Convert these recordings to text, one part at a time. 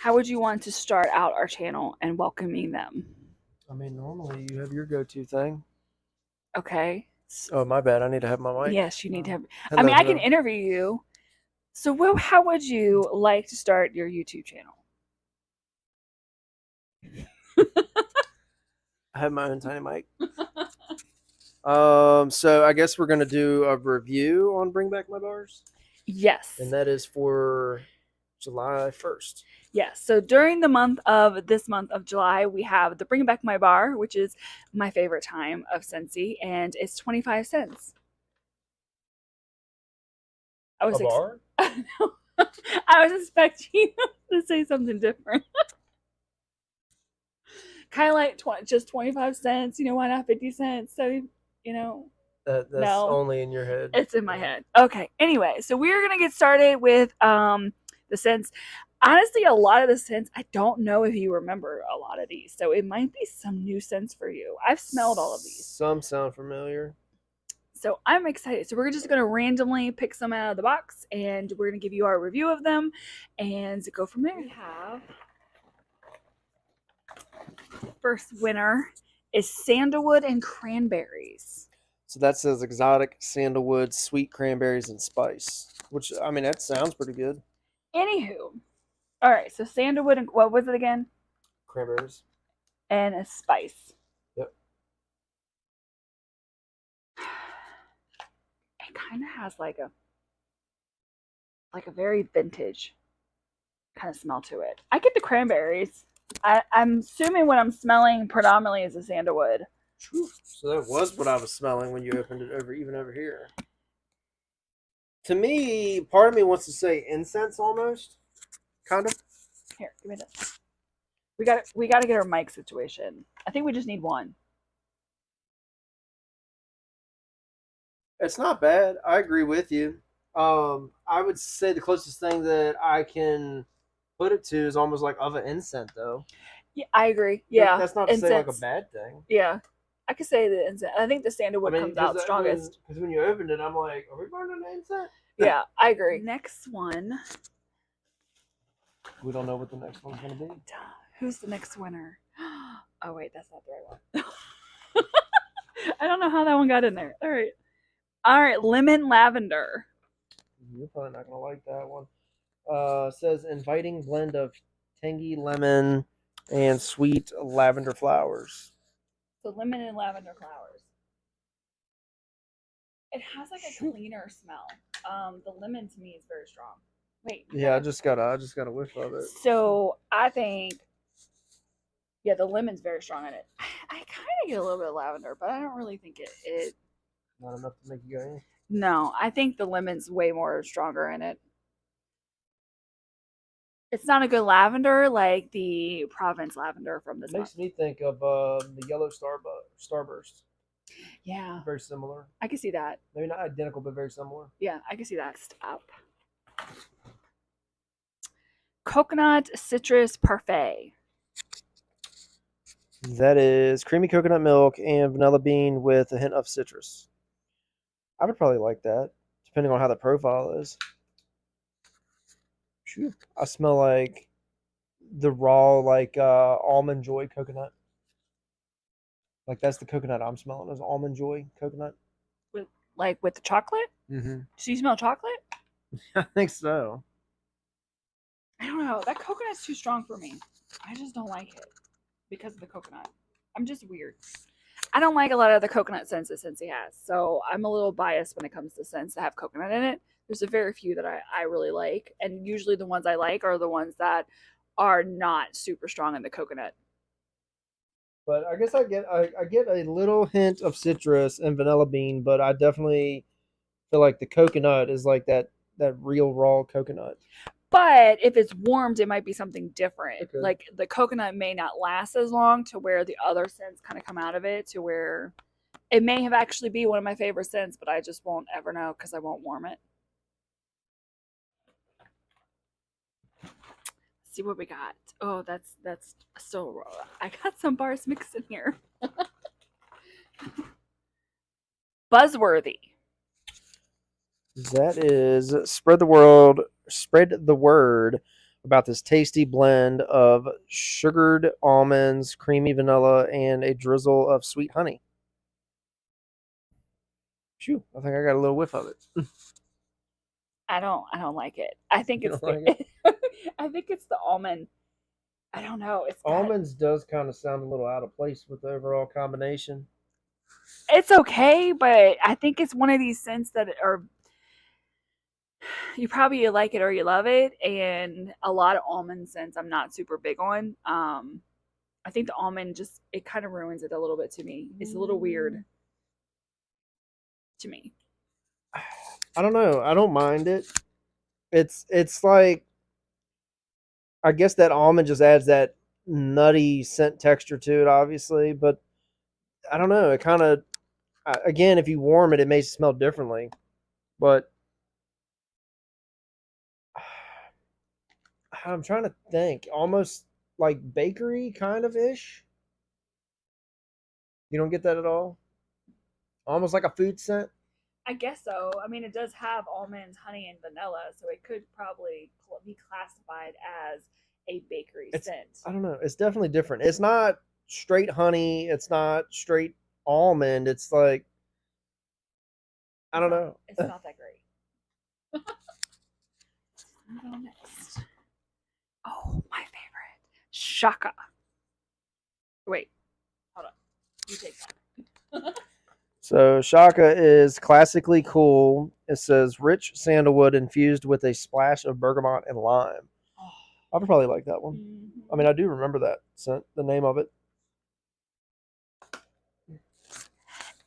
How would you want to start out our channel and welcoming them? I mean, normally you have your go-to thing. Okay. Oh, my bad. I need to have my mic. Yes, you need to have. Hello, I mean, I can hello. interview you. So, how would you like to start your YouTube channel? I have my own tiny mic. So I guess we're gonna do a review on Bring Back My Bars, Yes. and that is for July 1st. Yes. So during this month of July, we have the Bring Back My Bar, which is my favorite time of Scentsy, and it's 25 cents. I was bar? I was expecting you to say something different. Kind of like just 25 cents. Why not 50 cents? So, That's no, only in your head. it's in my head. Okay. Anyway, so we're gonna get started with the scents. Honestly, a lot of the scents, I don't know if you remember a lot of these, so it might be some new scents for you. I've smelled all of these. Some sound familiar. So I'm excited. So we're just going to randomly pick some out of the box and we're going to give you our review of them and go from there. We have first winner is Sandalwood and Cranberries. So that says exotic sandalwood, sweet cranberries, and spice. Which, I mean, that sounds pretty good. Anywho, all right. So Sandalwood and what was it again? Cranberries. And a spice. Yep. It kind of has like a very vintage kind of smell to it. I get the cranberries. I'm assuming what I'm smelling predominantly is a sandalwood. So that was what I was smelling when you opened it over here. To me, part of me wants to say incense almost. Kind of. Here, give me this. We got to get our mic situation. I think we just need one. It's not bad. I agree with you. I would say the closest thing that I can put it to is almost like of an incense, though. Yeah, I agree. Yeah, that's not to say like a bad thing. Yeah, I could say the incense. I think the sandalwood comes out strongest. Because when you opened it, I'm like, are we burning an incense? Yeah, I agree. Next one. We don't know what the next one's gonna be. Who's the next winner? Oh wait, that's not the right one. I don't know how that one got in there. All right, lemon lavender. You're probably not gonna like that one. Says inviting blend of tangy lemon and sweet lavender flowers. So lemon and lavender flowers. It has like a cleaner smell. The lemon to me is very strong. Wait. Yeah, I just got a whiff of it. So I think, yeah, the lemon's very strong in it. I kind of get a little bit of lavender, but I don't really think it. Not enough to make you go in. No, I think the lemon's way more stronger in it. It's not a good lavender like the Provence lavender from this. Makes me think of the yellow starburst. Yeah, very similar. I can see that. Maybe not identical, but very similar. Yeah, I can see that. Stop. Coconut citrus parfait. That is creamy coconut milk and vanilla bean with a hint of citrus. I would probably like that, depending on how the profile is. Shoot. I smell like the raw, like almond joy coconut. Like that's the coconut I'm smelling is almond joy coconut. With the chocolate? Mm-hmm. Do you smell chocolate? I think so. I don't know. That coconut's too strong for me. I just don't like it because of the coconut. I'm just weird. I don't like a lot of the coconut scents that Scentsy has, so I'm a little biased when it comes to scents that have coconut in it. There's a very few that I really like, and usually the ones I like are the ones that are not super strong in the coconut. But I guess I get a little hint of citrus and vanilla bean, but I definitely feel like the coconut is like that real raw coconut. But if it's warmed, it might be something different. Okay. Like the coconut may not last as long to where the other scents kind of come out of it to where it may have actually be one of my favorite scents, but I just won't ever know because I won't warm it. Let's see what we got. Oh, that's so raw. I got some bars mixed in here. Buzzworthy. That is spread the word about this tasty blend of sugared almonds, creamy vanilla, and a drizzle of sweet honey. Phew, I think I got a little whiff of it. I don't like it. I think You it's don't like it? I think it's the almond. I don't know. Almonds does kind of sound a little out of place with the overall combination. It's okay, but I think it's one of these scents that are you probably like it or you love it, and a lot of almond scents I'm not super big on. I think the almond just it kind of ruins it a little bit to me. It's a little weird to me. I don't know. I don't mind it. It's like I guess that almond just adds that nutty scent texture to it, obviously. But I don't know. It kind of again, if you warm it, it may smell differently. But I'm trying to think. Almost like bakery kind of ish. You don't get that at all. Almost like a food scent. I guess so. I mean, it does have almonds, honey, and vanilla, so it could probably be classified as a bakery scent. I don't know. It's definitely different. It's not straight honey. It's not straight almond. It's like I don't know. It's not that great. Move on next. Oh, my favorite, Shaka. Wait, hold on. You take that. So Shaka is classically cool. It says rich sandalwood infused with a splash of bergamot and lime. I would probably like that one. Mm-hmm. I mean, I do remember that scent, the name of it.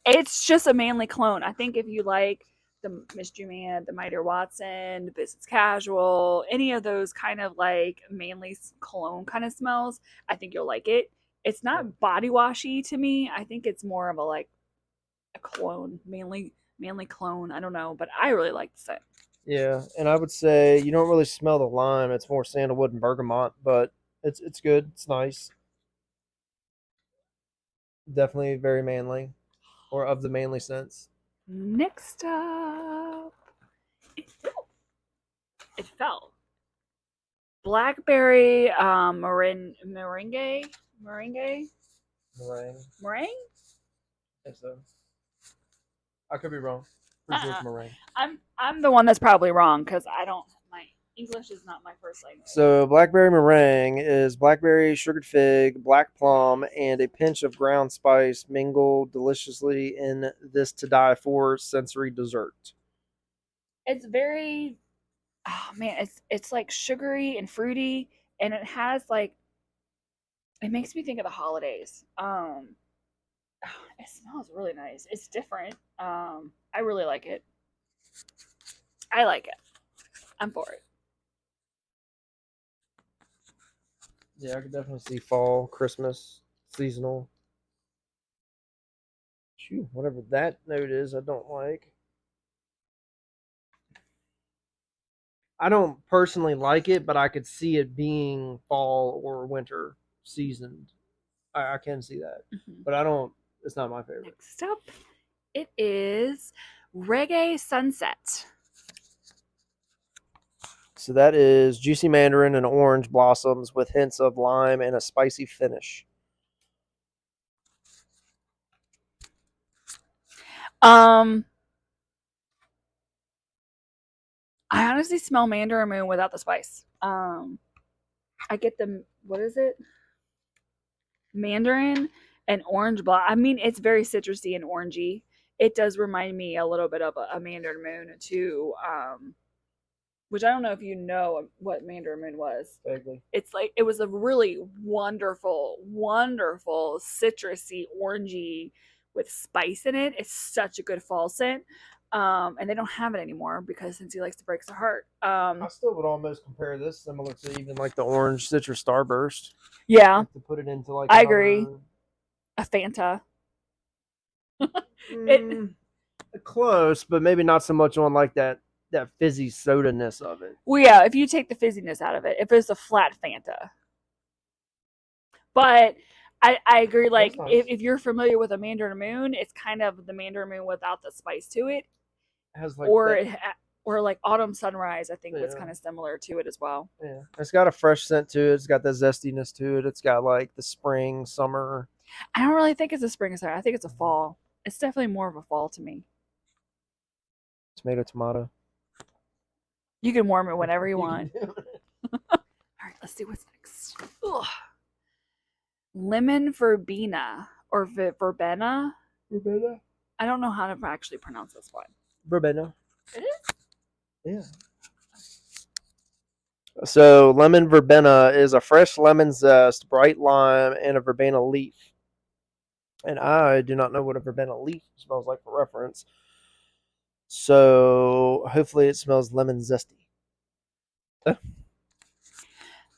It's just a manly clone. I think if you like the Mystery Man, the Mighty Watson, the Business Casual, any of those kind of like manly cologne kind of smells, I think you'll like it. It's not body washy to me. I think it's more of a like a clone, manly clone. I don't know, but I really like the scent. Yeah, and I would say you don't really smell the lime. It's more sandalwood and bergamot, but it's good. It's nice. Definitely very manly, or of the manly sense. Next up, it fell. Blackberry meringue. Meringue. Meringue? I think so. I could be wrong. Pretty sure it's meringue. I'm the one that's probably wrong because I don't my English is not my first language. So blackberry meringue is blackberry, sugared fig, black plum, and a pinch of ground spice mingled deliciously in this to die for sensory dessert. It's very oh man, it's like sugary and fruity, and it has like it makes me think of the holidays. It smells really nice. It's different. I really like it. I like it. I'm for it. Yeah, I could definitely see fall, Christmas, seasonal. Phew, whatever that note is, I don't like. I don't personally like it, but I could see it being fall or winter seasoned. I can see that, but I don't. It's not my favorite. Next up, it is Reggae Sunset. So that is juicy mandarin and orange blossoms with hints of lime and a spicy finish. Um, I honestly smell mandarin moon without the spice. I get the what is it? Mandarin and orange block. I mean, it's very citrusy and orangey. It does remind me a little bit of a mandarin moon too. Which I don't know if you know what mandarin moon was. Vaguely. It's like it was a really wonderful, wonderful citrusy, orangey with spice in it. It's such a good fall scent. And they don't have it anymore because Scentsy likes to break the heart. I still would almost compare this similar to even like the orange citrus starburst. Yeah, like to put it into like I agree. A Fanta. Close, but maybe not so much on like that fizzy soda-ness of it. Well, yeah, if you take the fizziness out of it, if it's a flat Fanta. But I agree. Like nice. if you're familiar with a mandarin moon, it's kind of the mandarin moon without the spice to it. It has like or that, Or like Autumn Sunrise, I think was Yeah. kind of similar to it as well. Yeah, it's got a fresh scent to it. It's got that zestiness to it. It's got like the spring, summer. I don't really think it's a spring scent. I think it's a fall. It's definitely more of a fall to me. Tomato. You can warm it whenever you You want. can do it. All right, let's see what's next. Ugh. Lemon verbena or verbena. Verbena. I don't know how to actually pronounce this one. Verbena. It is? Yeah. So lemon verbena is a fresh lemon zest, bright lime, and a verbena leaf. And I do not know what a verbena leaf smells like for reference. So hopefully it smells lemon zesty.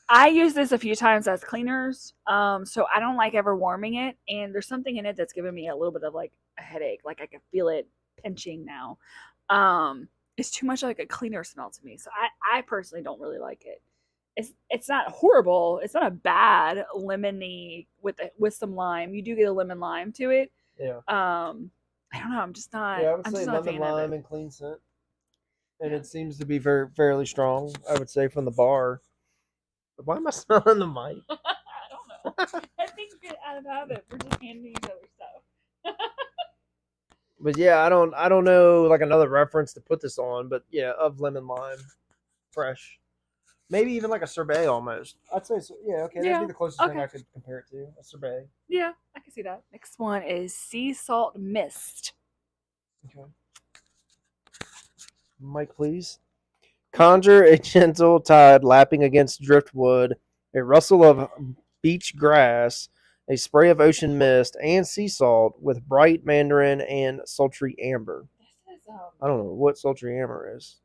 I use this a few times as cleaners, so I don't like ever warming it. And there's something in it that's giving me a little bit of like a headache. Like I can feel it pinching now. It's too much like a cleaner smell to me, so I personally don't really like it. It's not horrible. It's not a bad lemony with some lime. You do get a lemon lime to it. Yeah. I don't know. I'm just not. Yeah, I would I'm say just not a lemon fan of lime it. and clean scent. And Yeah. it seems to be fairly strong, I would say, from the bar. But why am I smelling the mic? I don't know. I think we get out of habit. We're just handing each other stuff. But yeah, I don't know like another reference to put this on, but yeah, of lemon lime, fresh, maybe even like a sorbet almost. I'd say so. Yeah, okay, that'd Yeah, be the closest thing okay. I could compare it to, a sorbet. Yeah, I can see that. Next one is sea salt mist. Okay, mic please. Conjure a gentle tide lapping against driftwood, a rustle of beach grass, a spray of ocean mist, and sea salt with bright mandarin and sultry amber. This is I don't know what sultry amber is.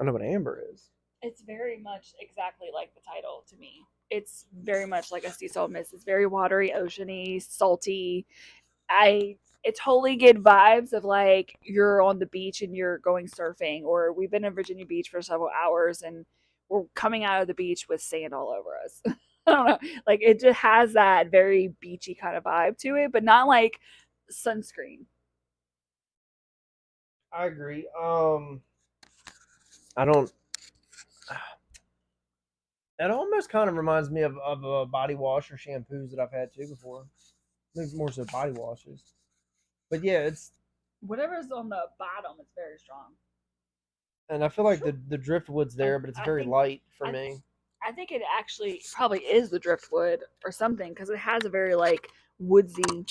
I know what amber is. it's very much exactly like the title to me. It's very much like a sea salt mist. It's very watery, oceany, salty. I totally get vibes of like you're on the beach and you're going surfing, or we've been in Virginia Beach for several hours and we're coming out of the beach with sand all over us. I don't know. Like it just has that very beachy kind of vibe to it, but not like sunscreen. I agree. I don't. It almost kind of reminds me of a body wash or shampoos that I've had too before. Maybe more so body washes. But yeah, it's Whatever's on the bottom is very strong. and I feel like the driftwood's there, but it's I very think light for I, me. I think it actually probably is the driftwood or something because it has a very like woodsy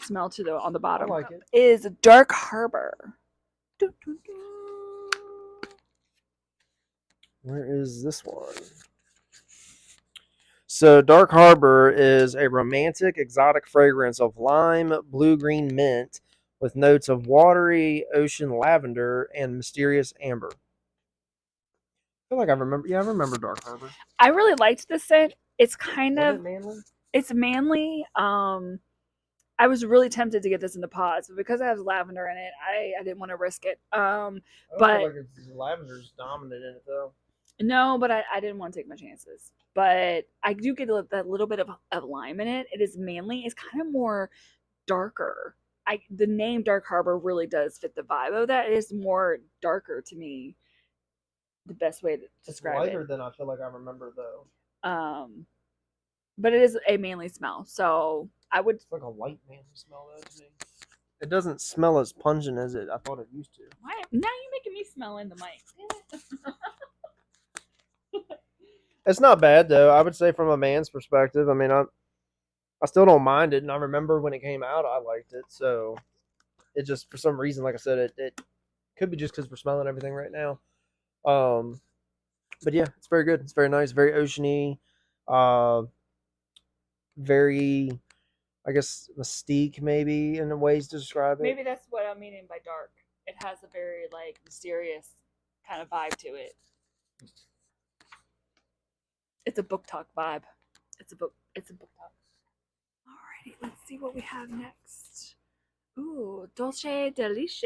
smell to the on the I bottom. like it. Is Dark Harbor. Dun, dun, dun. Where is this one? So Dark Harbor is a romantic, exotic fragrance of lime, blue-green mint with notes of watery ocean lavender and mysterious amber. I feel like I remember. Yeah, I remember Dark Harbor. I really liked this scent. It's kind Was of it manly? it's manly. I was really tempted to get this in the pods, but because it has lavender in it, I didn't want to risk it. I don't But feel like it's lavender's dominant in it though. no, but I didn't want to take my chances. But I do get that little bit of lime in it. It is manly. It's kind of more darker. The name Dark Harbor really does fit the vibe of that. It is more darker to me. The best way to It's describe lighter it. than I feel like I remember though. But it is a manly smell. So I would. It's like a light manly smell though to me. It doesn't smell as pungent as it I thought it used to. Why now you're making me smell in the mic? It's not bad though. I would say from a man's perspective. I mean, I still don't mind it, and I remember when it came out, I liked it. So it just for some reason, like I said, it could be just because we're smelling everything right now. But yeah, it's very good. It's very nice, very oceany, uh, very, I guess, mystique maybe in ways to describe it. Maybe that's what I'm meaning by dark. It has a very like mysterious kind of vibe to it. It's a book talk vibe. It's a book talk. Alrighty, let's see what we have next. Ooh, Dulce de Leche.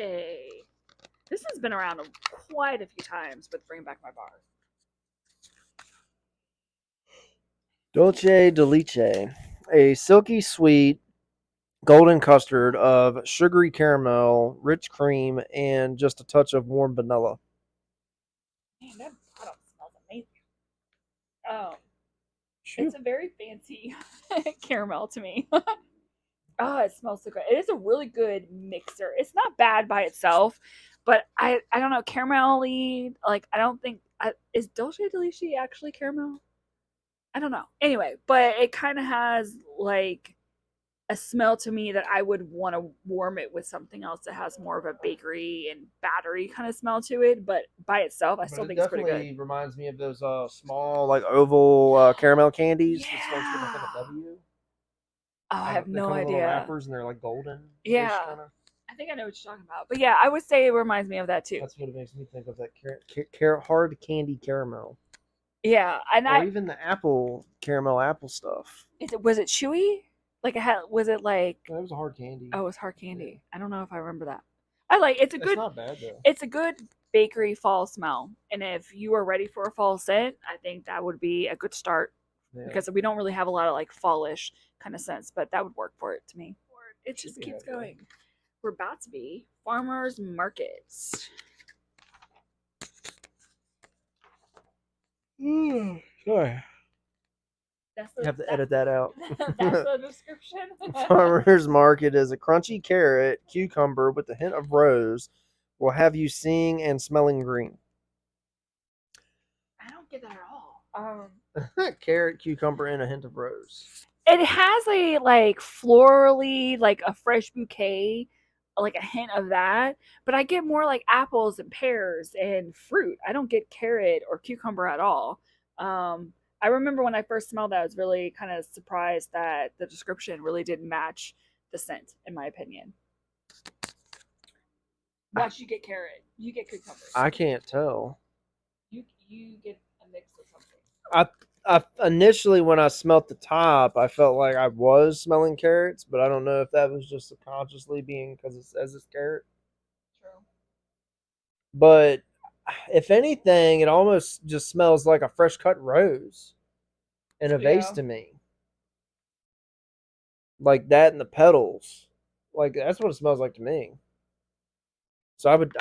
This has been around quite a few times with Bring Back My Bar. Dulce de Leche, a silky sweet golden custard of sugary caramel, rich cream, and just a touch of warm vanilla. Man, that bottle smells amazing. Oh, Shoot. it's a very fancy caramel to me. Oh, it smells so good. It is a really good mixer. It's not bad by itself, but I don't know, caramelly. Like I don't think is Dulce de Leche actually caramel? I don't know. Anyway, but it kind of has like a smell to me that I would want to warm it with something else that has more of a bakery and battery kind of smell to it. But by itself, I still think it's pretty good. Reminds me of those small like oval caramel candies. That starts with like Yeah. a W. Oh, I have They no come in little idea. wrappers and they're like golden. Yeah. Kinda. I think I know what you're talking about. But yeah, I would say it reminds me of that too. That's what it makes me think of, that hard candy caramel. Yeah, and Or even the apple caramel apple stuff. was it chewy? Like it had was it like That was a hard candy. oh, it was hard candy. Yeah. I don't know if I remember that. I like it's a It's good not bad though. it's a good bakery fall smell. And if you are ready for a fall scent, I think that would be a good start. Yeah. Because we don't really have a lot of like fallish kind of scents, but that would work for it to me. It just keeps going. We're about to be farmers markets. Sorry. You have to edit that out. That's the description. Farmer's market is a crunchy carrot, cucumber with a hint of rose. Will have you seeing and smelling green. I don't get that at all. Carrot, cucumber, and a hint of rose. It has a like florally, like a fresh bouquet, like a hint of that. But I get more like apples and pears and fruit. I don't get carrot or cucumber at all. I remember when I first smelled that, I was really kind of surprised that the description really didn't match the scent, in my opinion. Watch, you get carrot, you get cucumber. I can't tell. You get a mix of something. I initially, when I smelt the top, I felt like I was smelling carrots, but I don't know if that was just subconsciously being because it says it's carrot. True. But if anything, it almost just smells like a fresh cut rose in a vase to me. Like that and the petals. Like that's what it smells like to me. So I would,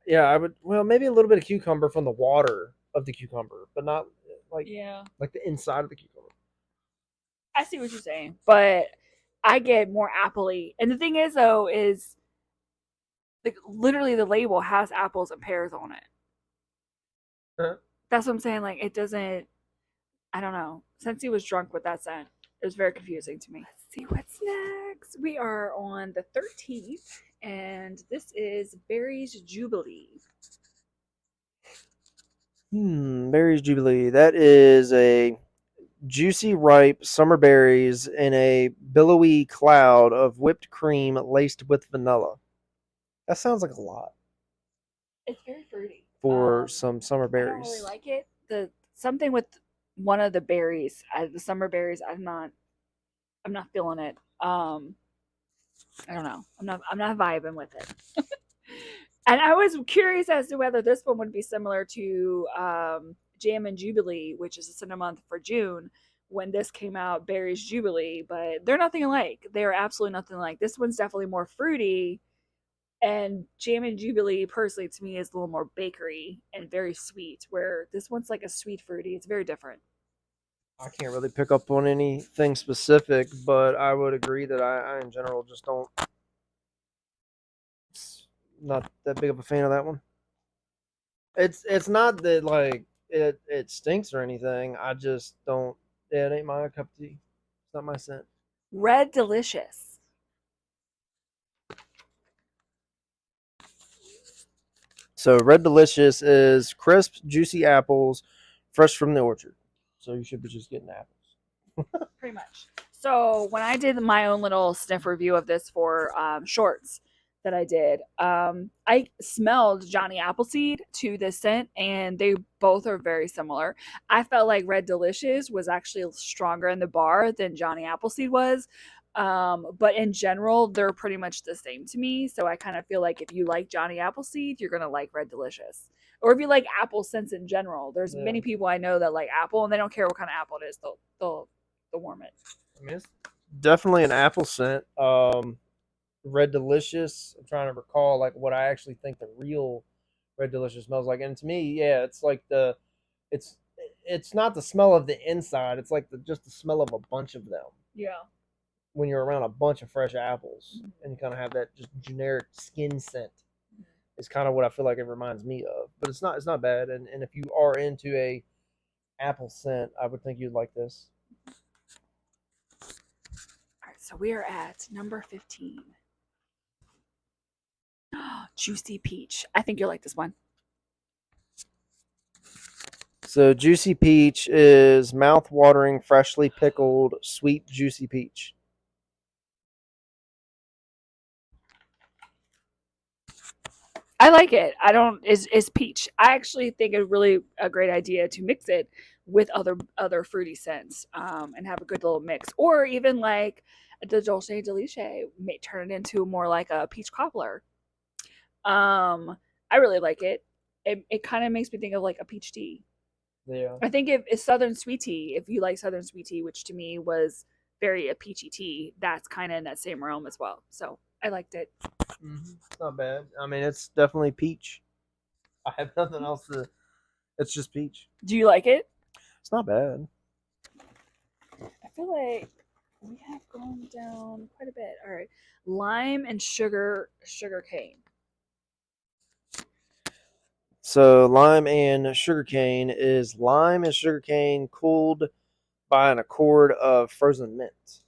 yeah, I would. Well, maybe a little bit of cucumber from the water of the cucumber, but not like like the inside of the cucumber. I see what you're saying, but I get more appley. And the thing is, though, is literally the label has apples and pears on it. Huh? That's what I'm saying. Like it doesn't. I don't know. Scentsy was drunk with that scent. It was very confusing to me. Let's see what's next. We are on the 13th, and this is Berry's Jubilee. Berry's Jubilee. That is a juicy, ripe summer berries in a billowy cloud of whipped cream laced with vanilla. That sounds like a lot. It's very fruity for some summer berries. I don't really like it. The something with one of the berries, the summer berries. I'm not feeling it. I don't know. I'm not vibing with it. And I was curious as to whether this one would be similar to Jam and Jubilee, which is a scent month for June, when this came out, Berry's Jubilee, but they're nothing alike. They are absolutely nothing alike. This one's definitely more fruity, and Jam and Jubilee, personally, to me, is a little more bakery and very sweet, where this one's like a sweet fruity. It's very different. I can't really pick up on anything specific, but I would agree that I in general just don't. Not that big of a fan of that one. It's not that like it stinks or anything. I just don't. Yeah, it ain't my cup of tea. It's not my scent. Red Delicious. So Red Delicious is crisp, juicy apples, fresh from the orchard. So you should be just getting apples. Pretty much. So when I did my own little sniff review of this for shorts that I did, I smelled Johnny Appleseed to this scent, and they both are very similar. I felt like Red Delicious was actually stronger in the bar than Johnny Appleseed was. But in general, they're pretty much the same to me. So I kind of feel like if you like Johnny Appleseed, you're gonna like Red Delicious. Or if you like apple scents in general, there's many people I know that like apple and they don't care what kind of apple it is. They'll warm it. I mean, it's definitely an apple scent. Red Delicious. I'm trying to recall like what I actually think the real Red Delicious smells like, and to me, yeah, it's like it's it's not the smell of the inside. It's like just the smell of a bunch of them. Yeah. When you're around a bunch of fresh apples and you kind of have that just generic skin scent, is kind of what I feel like it reminds me of. But it's not bad. And if you are into a apple scent, I would think you'd like this. All right, so we are at number 15. Juicy Peach. I think you'll like this one. So Juicy Peach is mouth-watering, freshly pickled, sweet, juicy peach. I like it. I don't is peach. I actually think it's really a great idea to mix it with other fruity scents, and have a good little mix, or even like the Dulce de Leche, may turn it into more like a peach cobbler. I really like it. It kind of makes me think of like a peach tea. Yeah. I think if it's Southern sweet tea, if you like Southern sweet tea, which to me was very a peachy tea, that's kind of in that same realm as well. So I liked it. It's not bad. I mean, it's definitely peach. I have nothing else to. It's just peach. Do you like it? It's not bad. I feel like we have gone down quite a bit. All right, lime and sugarcane. So lime and sugarcane is lime and sugarcane cooled by an accord of frozen mint. So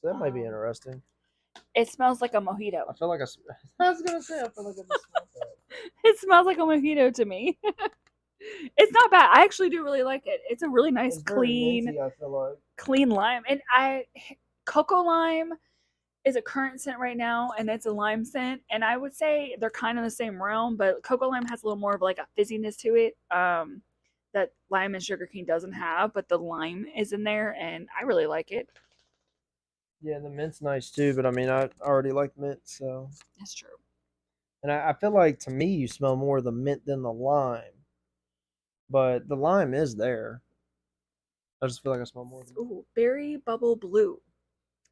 that might be interesting. It smells like a mojito. I feel like I was gonna say I feel like I just smelled that. It smells like a mojito to me. It's not bad. I actually do really like it. It's a really nice, It's very clean, minty, I feel like. clean lime. And cocoa lime is a current scent right now, and it's a lime scent. And I would say they're kind of the same realm, but cocoa lime has a little more of like a fizziness to it, that lime and sugarcane doesn't have. But the lime is in there, and I really like it. Yeah, the mint's nice too, but I mean, I already like mint, so. That's true. And I feel like to me, you smell more of the mint than the lime, but the lime is there. I just feel like I smell more. Ooh, berry bubble blue.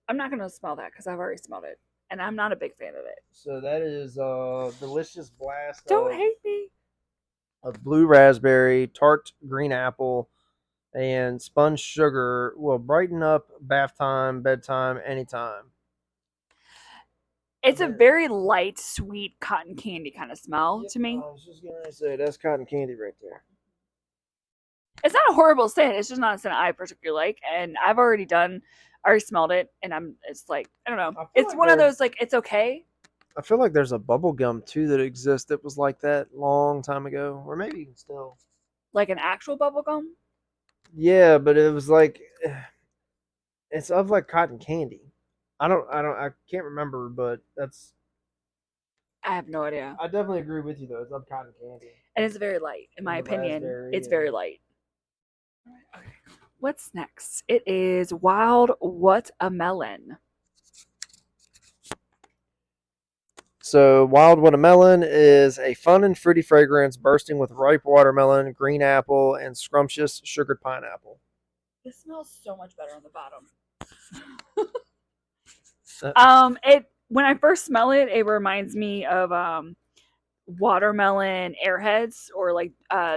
I'm not gonna smell that because I've already smelled it, and I'm not a big fan of it. So that is delicious blast Don't hate me. of blue raspberry, tart green apple, and sponge sugar will brighten up bath time, bedtime, anytime. It's a very light, sweet cotton candy kind of smell to me. I was just gonna say that's cotton candy right there. It's not a horrible scent. It's just not a scent I particularly like, and I've already smelled it, and it's like I don't know. It's like one of those like it's okay. I feel like there's a bubble gum too that exists that was like that long time ago, or maybe even still. Like an actual bubble gum. Yeah, but it was like it's of like cotton candy. I can't remember, but that's. I have no idea. I definitely agree with you though. It's of cotton candy, and it's very light, in my opinion. It's very light. Okay. What's next? It is Wild What-A-Melon. So, Wild What-A-Melon is a fun and fruity fragrance bursting with ripe watermelon, green apple, and scrumptious sugared pineapple. This smells so much better on the bottom. When I first smell it, it reminds me of watermelon airheads or like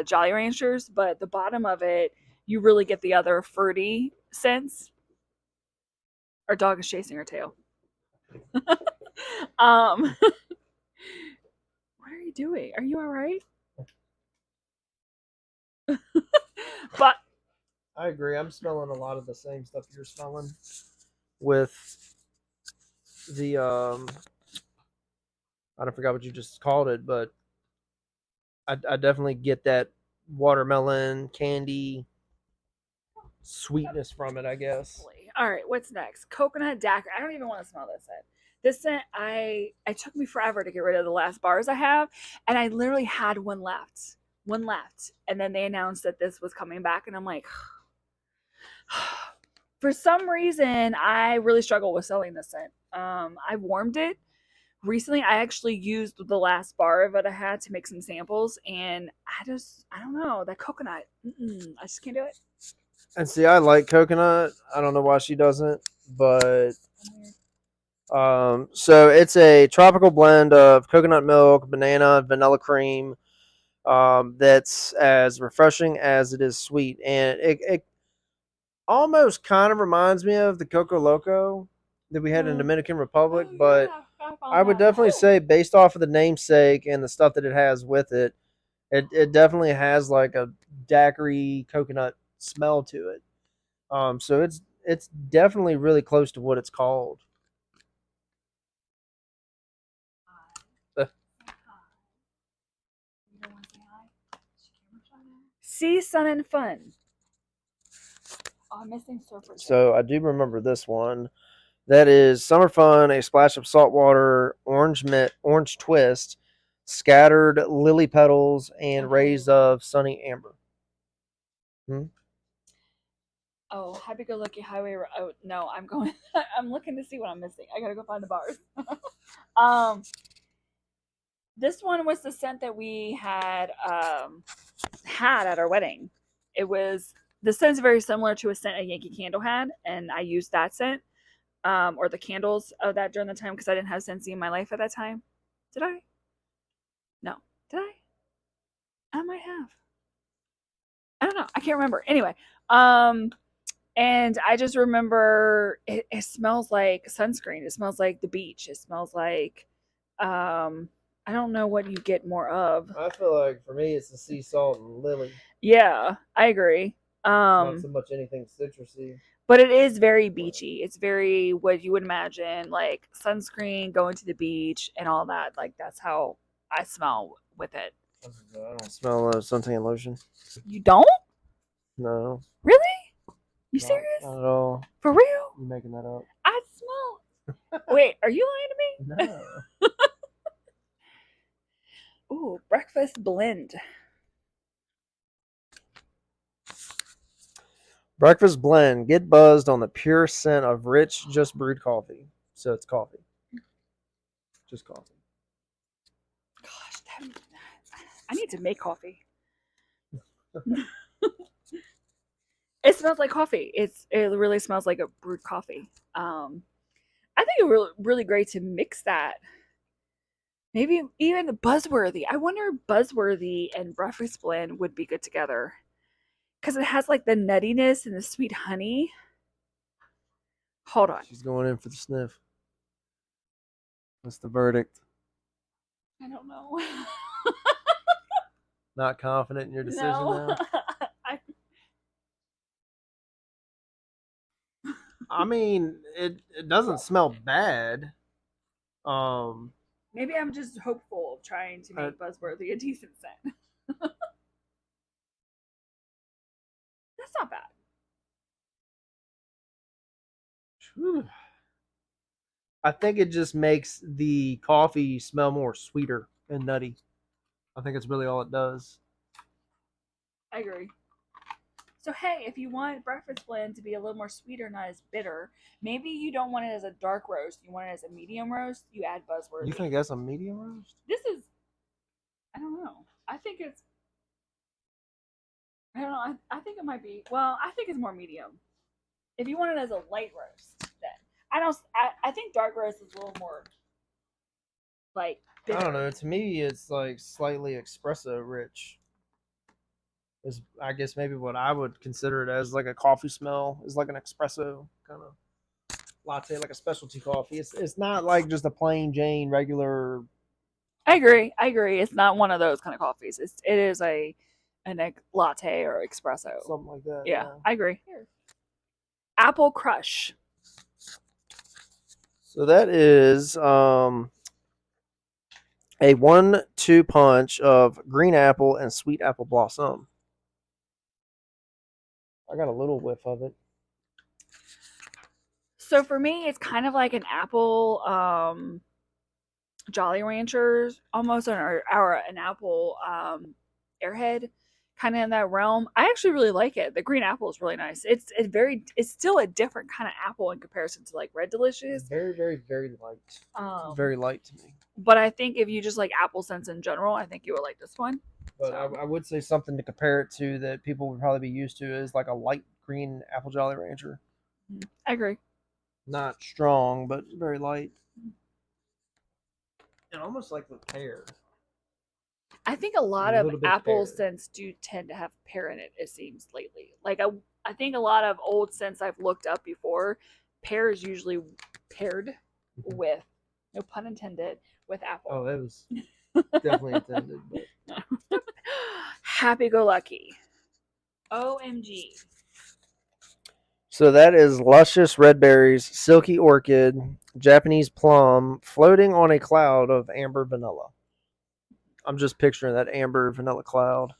Jolly Ranchers, but the bottom of it, you really get the other fruity scents. Our dog is chasing her tail. What are you doing? Are you all right? But I agree. I'm smelling a lot of the same stuff you're smelling with the I don't forgot what you just called it, but I definitely get that watermelon candy sweetness from it, I guess. All right, what's next? Coconut daiquiri. I don't even want to smell this scent. This scent, it took me forever to get rid of the last bars I have, and I literally had one left, and then they announced that this was coming back, and I'm like, for some reason, I really struggle with selling this scent. I warmed it recently. I actually used the last bar of it I had to make some samples, and I don't know, that coconut. I just can't do it. And see, I like coconut. I don't know why she doesn't, but so it's a tropical blend of coconut milk, banana, vanilla cream. That's as refreshing as it is sweet, and it almost kind of reminds me of the Coco Loco that we had in Dominican Republic, but I would definitely say, based off of the namesake and the stuff that it has with it, it definitely has like a daiquiri coconut smell to it. So it's definitely really close to what it's called. Sea, sun, and fun. Oh, I'm missing surfer. So I do remember this one. That is summer fun, a splash of salt water, orange twist, scattered lily petals, and rays of sunny amber. Oh, Happy Go Lucky Highway. Oh no, I'm going. I'm looking to see what I'm missing. I gotta go find the bars. This one was the scent that we had at our wedding. It was the scent's very similar to a scent a Yankee Candle had, and I used that scent or the candles of that during the time because I didn't have Scentsy in my life at that time. Did I? No. Did I? I might have. I don't know. I can't remember. Anyway, and I just remember it smells like sunscreen. It smells like the beach. It smells like I don't know what you get more of. I feel like for me, it's the sea salt and lily. Yeah, I agree. Not so much anything citrusy. But it is very beachy. It's very what you would imagine, like sunscreen, going to the beach, and all that. Like that's how I smell with it. I don't smell suntan and lotion. You don't? No. Really? You serious? Not at all. For real? You're making that up. I smell. Wait, are you lying to me? No. Ooh, breakfast blend. Breakfast blend. Get buzzed on the pure scent of rich, just brewed coffee. So it's coffee. Just coffee. Gosh, I need to make coffee. It smells like coffee. It really smells like a brewed coffee. I think it really great to mix that. Maybe even Buzzworthy. I wonder if Buzzworthy and breakfast blend would be good together. Because it has like the nuttiness and the sweet honey. Hold on. She's going in for the sniff. What's the verdict? I don't know. Not confident in your decision now? I mean, it doesn't smell bad. Maybe I'm just hopeful of trying to make Buzzworthy a decent scent. That's not bad. Whew. I think it just makes the coffee smell more sweeter and nutty. I think it's really all it does. I agree. So hey, if you want breakfast blend to be a little more sweeter, not as bitter, maybe you don't want it as a dark roast. You want it as a medium roast. You add Buzzworthy. You think that's a medium roast? This is, I don't know. I think it's, I don't know. I think it might be. Well, I think it's more medium. If you want it as a light roast, then I think dark roast is a little more like bitter. I don't know. To me, it's like slightly espresso rich. Is I guess maybe what I would consider it as like a coffee smell is like an espresso kind of latte, like a specialty coffee. It's not like just a plain Jane regular. I agree. It's not one of those kind of coffees. It is a latte or espresso. Something like that. Yeah. I agree. Here. Apple Crush. So that is a 1-2 punch of green apple and sweet apple blossom. I got a little whiff of it. So for me, it's kind of like an apple Jolly Ranchers, almost an apple Airhead, kind of in that realm. I actually really like it. The green apple is really nice. It's still a different kind of apple in comparison to like Red Delicious. Very, very, very light. Very light to me. But I think if you just like apple scents in general, I think you would like this one. But so. I would say something to compare it to that people would probably be used to is like a light green apple Jolly Rancher. I agree. Not strong, but very light. And almost like with pear. I think a lot A of little bit apple pear. scents do tend to have pear in it. It seems lately. Like I think a lot of old scents I've looked up before, pear is usually paired with, no pun intended, with apple. Oh, that was definitely intended. But Happy go lucky. OMG. so that is luscious red berries, silky orchid, Japanese plum, floating on a cloud of amber vanilla. I'm just picturing that amber vanilla cloud.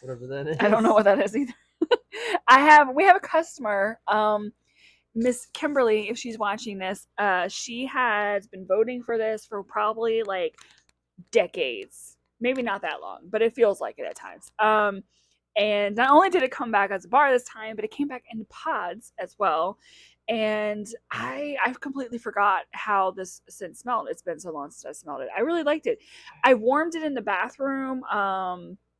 Whatever that is. I don't know what that is either. We have a customer, Miss Kimberly, if she's watching this, she has been voting for this for probably like decades. Maybe not that long, but it feels like it at times. And not only did it come back as a bar this time, but it came back in pods as well. And I've completely forgot how this scent smelled. It's been so long since I smelled it. I really liked it. I warmed it in the bathroom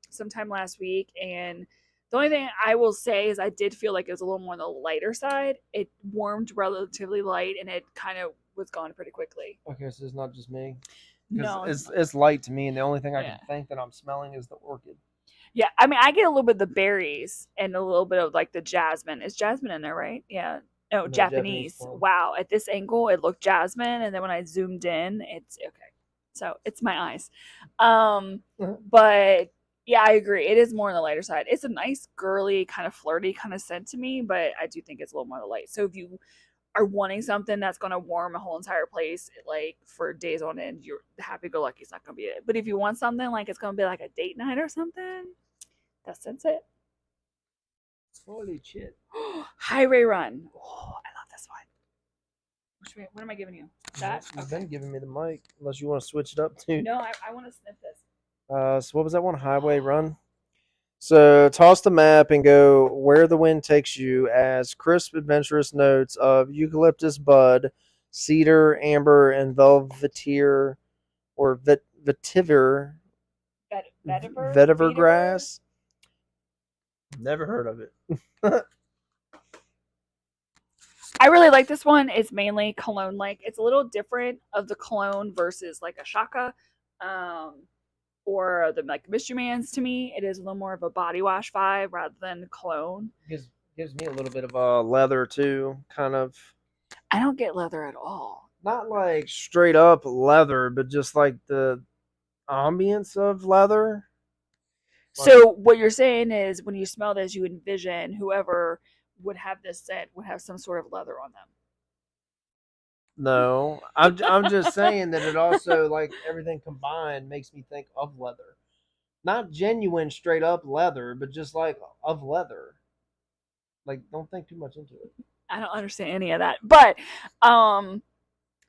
sometime last week, and the only thing I will say is I did feel like it was a little more on the lighter side. It warmed relatively light, and it kind of was gone pretty quickly. Okay, so it's not just me. No, It's light to me, and the only thing I Yeah. can think that I'm smelling is the orchid. yeah. I mean, I get a little bit of the berries and a little bit of like the jasmine. Is jasmine in there, right? Yeah. No, No, Japanese. plum. Wow. At this angle, it looked jasmine, and then when I zoomed in, it's okay. So it's my eyes. But yeah, I agree. It is more on the lighter side. It's a nice, girly, kind of flirty kind of scent to me, but I do think it's a little more light. So if you are wanting something that's going to warm a whole entire place like for days on end, you're happy go lucky. It's not going to be it. But if you want something like it's going to be like a date night or something, that's it. Holy shit! Highway Run. Oh, I love this one. What am I giving you? That? You've been giving me the mic, unless you want to switch it up too. No, I want to sniff this. So what was that one? Highway Run. So toss the map and go where the wind takes you as crisp, adventurous notes of eucalyptus bud, cedar, amber, and velvetier or vetiver vetiver grass. Never heard of it. I really like this one. It's mainly cologne like. It's a little different of the cologne versus like a Shaka or the like Mystery Man's to me. It is a little more of a body wash vibe rather than cologne. Gives me a little bit of leather too, kind of. I don't get leather at all. Not like straight up leather, but just like the ambience of leather. So what you're saying is when you smell this, you envision whoever would have this scent would have some sort of leather on them. No, I'm just saying that it also, like, everything combined makes me think of leather. Not genuine straight up leather, but just like of leather. Like, don't think too much into it. I don't understand any of that. But I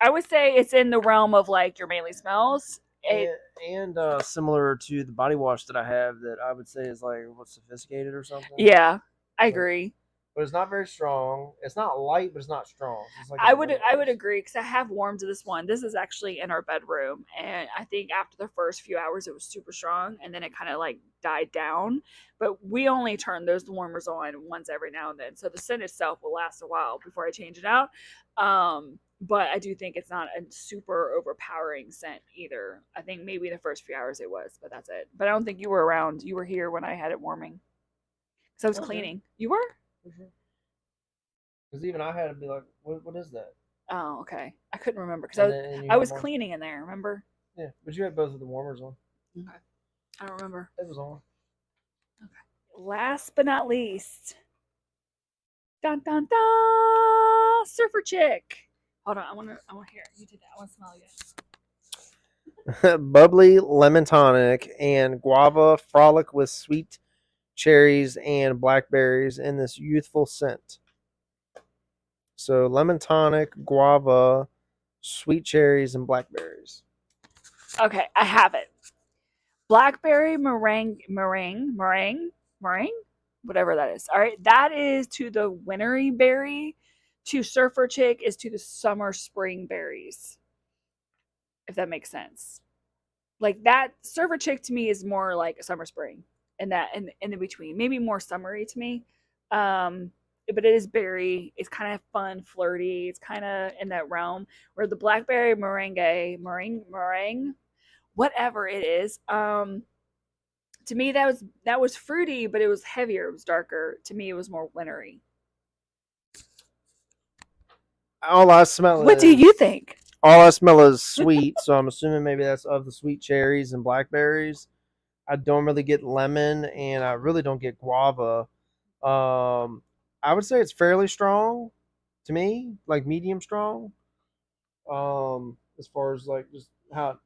would say it's in the realm of like your mainly smells. And similar to the body wash that I have, that I would say is like what, sophisticated or something. Yeah, I agree. But it's not very strong. It's not light, but it's not strong. It's like I would agree because I have warmed this one. This is actually in our bedroom, and I think after the first few hours it was super strong, and then it kind of like died down. But we only turn those warmers on once every now and then, so the scent itself will last a while before I change it out. But I do think it's not a super overpowering scent either. I think maybe the first few hours it was, but that's it. But I don't think you were around. You were here when I had it warming because I was cleaning. You were? Because even I had to be like, what is that? Oh, okay. I couldn't remember because I was cleaning in there. Remember? Yeah, but you had both of the warmers on. Okay. I don't remember. It was on. Okay. Last but not least, dun dun dun, Surfer Chick. Hold on, I want to hear. You did that. I want to smell again. Bubbly lemon tonic and guava frolic with sweet cherries and blackberries in this youthful scent. So lemon tonic, guava, sweet cherries, and blackberries. Okay, I have it. Blackberry meringue, whatever that is. All right, that is to the wintry berry. To Surfer Chick is to the summer spring berries. If that makes sense. Like that Surfer Chick to me is more like a summer spring, and that in the between, maybe more summery to me. but it is berry. It's kind of fun, flirty. It's kind of in that realm. Where the blackberry meringue, whatever it is, to me that was fruity, but it was heavier. It was darker. To me, it was more wintry. All I smell What is do you think? all I smell is sweet. So I'm assuming maybe that's of the sweet cherries and blackberries. I don't really get lemon, and I really don't get guava. I would say it's fairly strong to me, like medium strong. As far as like just how it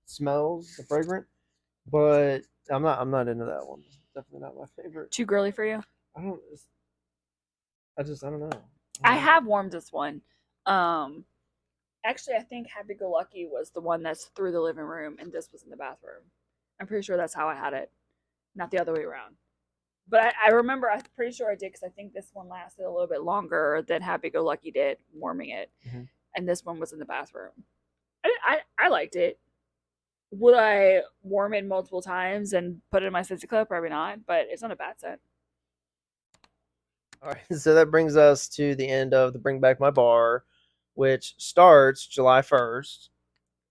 smells, the fragrant. But I'm not into that one. It's definitely not my favorite. Too girly for you? I don't. I don't know. I have warmed this one. Um, Actually, I think Happy Go Lucky was the one that's through the living room, and this was in the bathroom. I'm pretty sure that's how I had it, not the other way around. But I remember, I'm pretty sure I did because I think this one lasted a little bit longer than Happy Go Lucky did, warming it. Mm-hmm. And this one was in the bathroom. I liked it. Would I warm it multiple times and put it in my Scentsy Club? Probably not, but it's not a bad scent. All right, so that brings us to the end of the Bring Back My Bar, which starts July 1st.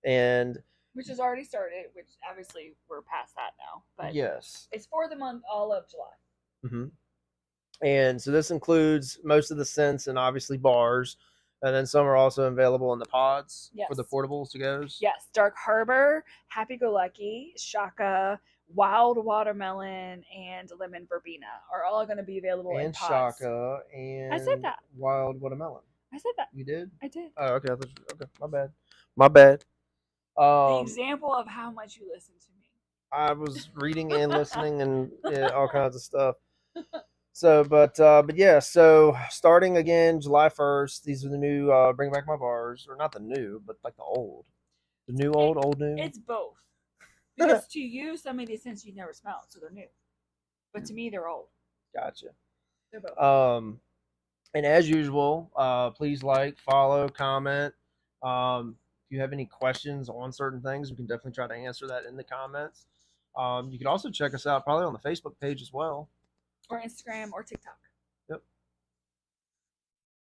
And Which has already started, which obviously we're past that now. But yes. it's for the month all of July. Mm-hmm. And so this includes most of the scents and obviously bars. And then some are also available in the pods for the Yes. portables to goes. Yes, Dark Harbor, Happy Go Lucky, Shaka, Wild Watermelon, and Lemon Verbena are all going to be available in And pods. Shaka and I said that. Wild Watermelon. I said that. You did? I did. Oh, okay. Okay, my bad. My bad. The example of how much you listen to me. I was reading and listening and all kinds of stuff. So, but yeah. So starting again July 1st, these are the new Bring Back My Bars, or not the new, but like the new old new. It's both. Because to you, some of these scents you never smelled, so they're new. But to me, they're old. Gotcha. They're both. And as usual, please like, follow, comment. If you have any questions on certain things, we can definitely try to answer that in the comments. You can also check us out probably on the Facebook page as well. Or Instagram or TikTok. Yep.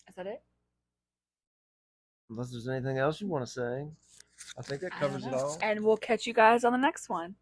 Is that it? Unless there's anything else you want to say. I think that covers it all. And we'll catch you guys on the next one.